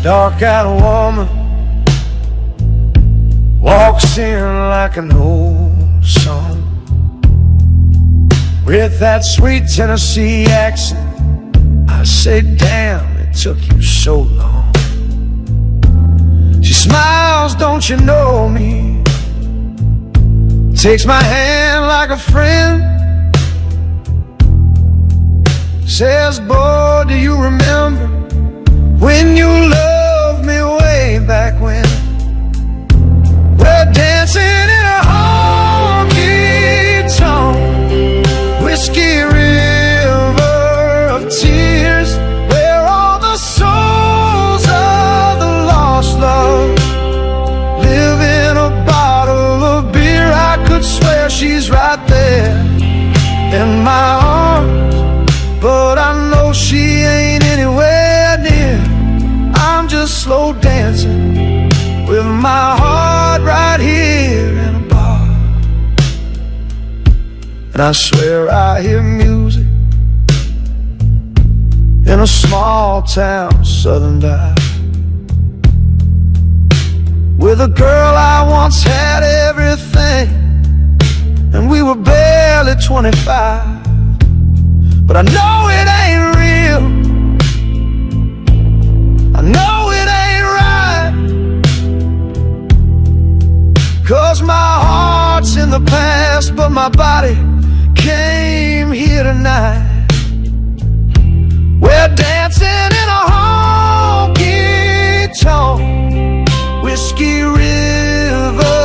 Dark-eyed woman walks in like an old song, with that sweet Tennessee accent. I say, damn, it took you so long. She smiles, don't you know me? Takes my hand like a friend. Says, boy, do you remember when you loved me way back when? We're dancing in a honky-tonk whiskey river of tears, where all the souls of the lost love live in a bottle of beer. I could swear she's right there in my arms, but I know she ain't anywhere near. I'm just slow dancing with my heart right here in a bar. And I swear I hear music in a small town southern dive, with a girl I once had everything, and we were barely 25. But I know it ain't real, I know it ain't right, 'cause my heart's in the past, but my body came here tonight. We're dancing in a honky-tonk whiskey river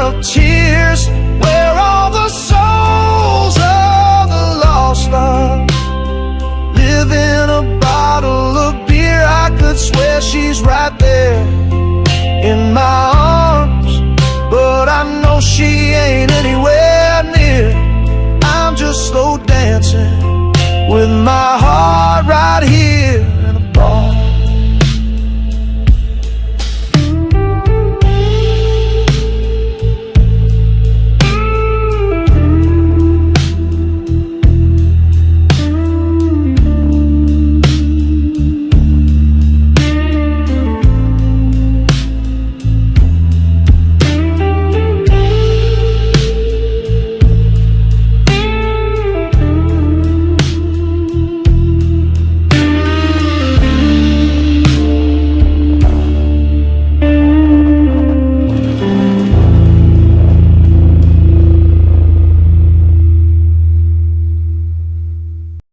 of tears, where all the souls of the lost love live in a bottle of beer. I could swear she's right there in my arms, but I know she ain't anywhere near. I'm just slow dancing with my heart right